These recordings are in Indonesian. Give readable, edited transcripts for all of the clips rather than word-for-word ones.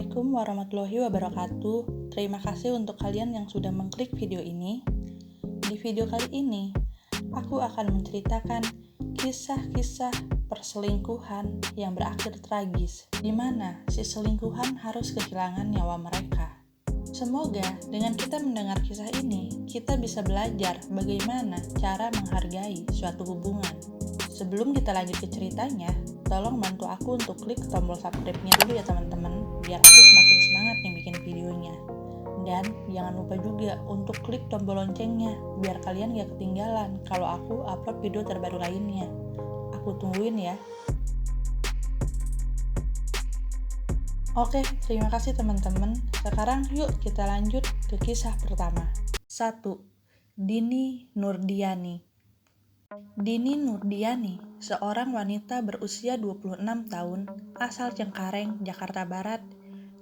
Assalamualaikum warahmatullahi wabarakatuh. Terima kasih untuk kalian yang sudah mengklik video ini. Di video kali ini, aku akan menceritakan kisah-kisah perselingkuhan yang berakhir tragis, di mana si selingkuhan harus kehilangan nyawa mereka. Semoga dengan kita mendengar kisah ini, kita bisa belajar bagaimana cara menghargai suatu hubungan. Sebelum kita lanjut ke ceritanya, tolong bantu aku untuk klik tombol subscribe-nya dulu ya teman-teman, biar aku semakin semangat nih bikin videonya. Dan jangan lupa juga untuk klik tombol loncengnya, biar kalian gak ketinggalan kalau aku upload video terbaru lainnya. Aku tungguin ya. Oke, terima kasih teman-teman. Sekarang yuk kita lanjut ke kisah pertama. 1. Dini Nurdiani. Dini Nurdiani, seorang wanita berusia 26 tahun, asal Cengkareng, Jakarta Barat,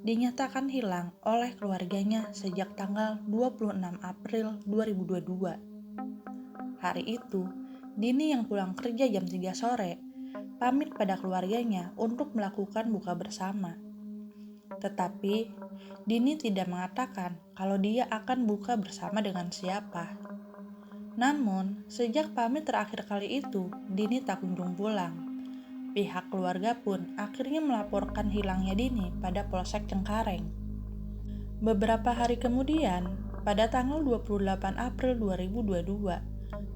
dinyatakan hilang oleh keluarganya sejak tanggal 26 April 2022. Hari itu, Dini yang pulang kerja jam 3 sore, pamit pada keluarganya untuk melakukan buka bersama. Tetapi, Dini tidak mengatakan kalau dia akan buka bersama dengan siapa. Namun, sejak pamit terakhir kali itu, Dini tak kunjung pulang. Pihak keluarga pun akhirnya melaporkan hilangnya Dini pada Polsek Cengkareng. Beberapa hari kemudian, pada tanggal 28 April 2022,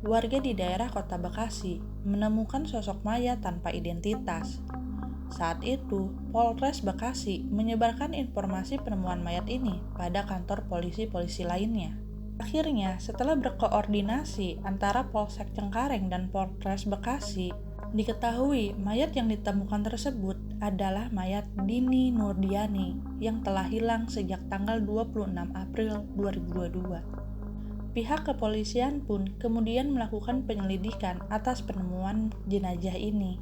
warga di daerah Kota Bekasi menemukan sosok mayat tanpa identitas. Saat itu, Polres Bekasi menyebarkan informasi penemuan mayat ini pada kantor polisi-polisi lainnya. Akhirnya, setelah berkoordinasi antara Polsek Cengkareng dan Polres Bekasi, diketahui mayat yang ditemukan tersebut adalah mayat Dini Nurdiani yang telah hilang sejak tanggal 26 April 2022. Pihak kepolisian pun kemudian melakukan penyelidikan atas penemuan jenazah ini.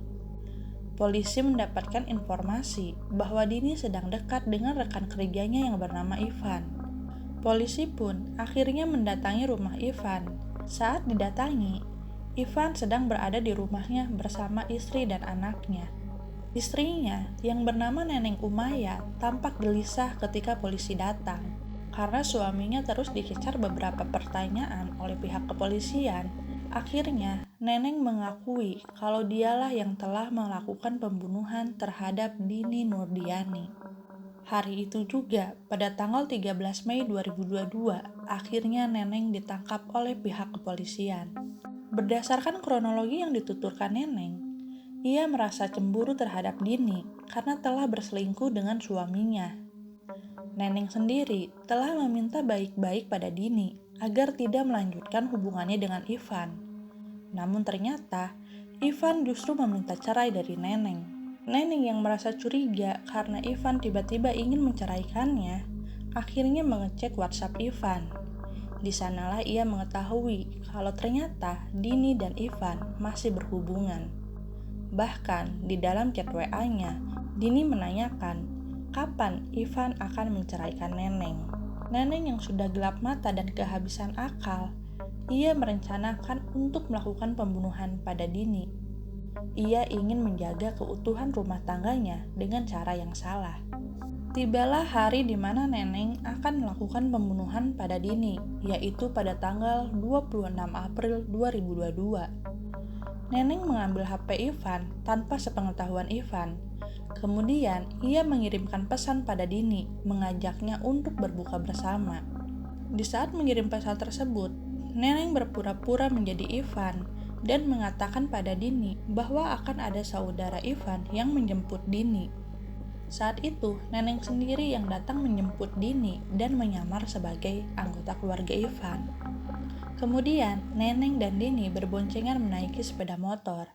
Polisi mendapatkan informasi bahwa Dini sedang dekat dengan rekan kerjanya yang bernama Ivan. Polisi pun akhirnya mendatangi rumah Ivan. Saat didatangi, Ivan sedang berada di rumahnya bersama istri dan anaknya. Istrinya, yang bernama Neneng Umaya, tampak gelisah ketika polisi datang. Karena suaminya terus dikejar beberapa pertanyaan oleh pihak kepolisian, akhirnya Neneng mengakui kalau dialah yang telah melakukan pembunuhan terhadap Dini Nurdiani. Hari itu juga, pada tanggal 13 Mei 2022, akhirnya Neneng ditangkap oleh pihak kepolisian. Berdasarkan kronologi yang dituturkan Neneng, ia merasa cemburu terhadap Dini karena telah berselingkuh dengan suaminya. Neneng sendiri telah meminta baik-baik pada Dini agar tidak melanjutkan hubungannya dengan Ivan. Namun ternyata, Ivan justru meminta cerai dari Neneng. Neneng yang merasa curiga karena Ivan tiba-tiba ingin menceraikannya, akhirnya mengecek WhatsApp Ivan. Di sanalah ia mengetahui kalau ternyata Dini dan Ivan masih berhubungan. Bahkan di dalam chat WA-nya, Dini menanyakan kapan Ivan akan menceraikan Neneng. Neneng yang sudah gelap mata dan kehabisan akal, ia merencanakan untuk melakukan pembunuhan pada Dini. Ia ingin menjaga keutuhan rumah tangganya dengan cara yang salah. Tibalah hari di mana Neneng akan melakukan pembunuhan pada Dini, yaitu pada tanggal 26 April 2022. Neneng mengambil HP Ivan tanpa sepengetahuan Ivan. Kemudian, ia mengirimkan pesan pada Dini, mengajaknya untuk berbuka bersama. Di saat mengirim pesan tersebut, Neneng berpura-pura menjadi Ivan dan mengatakan pada Dini bahwa akan ada saudara Ivan yang menjemput Dini. Saat itu, Neneng sendiri yang datang menjemput Dini dan menyamar sebagai anggota keluarga Ivan. Kemudian, Neneng dan Dini berboncengan menaiki sepeda motor.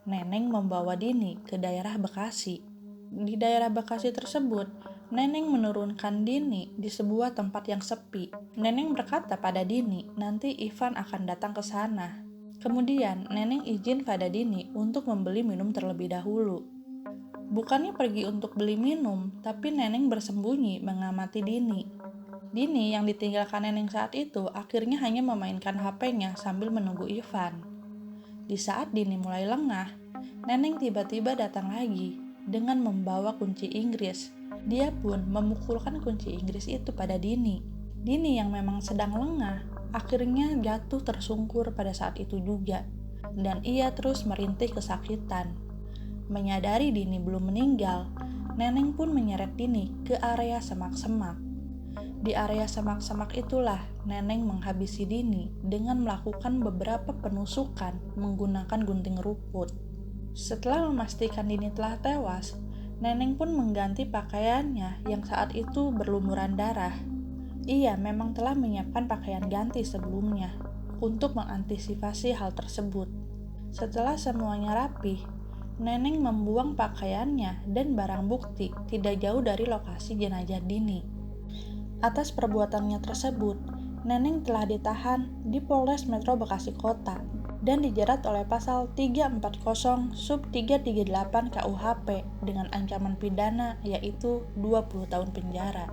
Neneng membawa Dini ke daerah Bekasi. Di daerah Bekasi tersebut, Neneng menurunkan Dini di sebuah tempat yang sepi. Neneng berkata pada Dini, nanti Ivan akan datang ke sana. Kemudian, Neneng izin pada Dini untuk membeli minum terlebih dahulu. Bukannya pergi untuk beli minum, tapi Neneng bersembunyi mengamati Dini. Dini yang ditinggalkan Neneng saat itu akhirnya hanya memainkan HP-nya sambil menunggu Ivan. Di saat Dini mulai lengah, Neneng tiba-tiba datang lagi. dengan membawa kunci Inggris. Dia pun memukulkan kunci Inggris itu pada Dini. Dini yang memang sedang lengah, akhirnya jatuh tersungkur pada saat itu juga. Dan ia terus merintih kesakitan. Menyadari Dini belum meninggal, Neneng pun menyeret Dini ke area semak-semak. Di area semak-semak itulah Neneng menghabisi Dini dengan melakukan beberapa penusukan menggunakan gunting rumput. Setelah memastikan Dini telah tewas, Neneng pun mengganti pakaiannya yang saat itu berlumuran darah. Ia memang telah menyiapkan pakaian ganti sebelumnya untuk mengantisipasi hal tersebut. Setelah semuanya rapi, Neneng membuang pakaiannya dan barang bukti tidak jauh dari lokasi jenazah Dini. Atas perbuatannya tersebut, Neneng telah ditahan di Polres Metro Bekasi Kota dan dijerat oleh pasal 340 sub 338 KUHP dengan ancaman pidana yaitu 20 tahun penjara.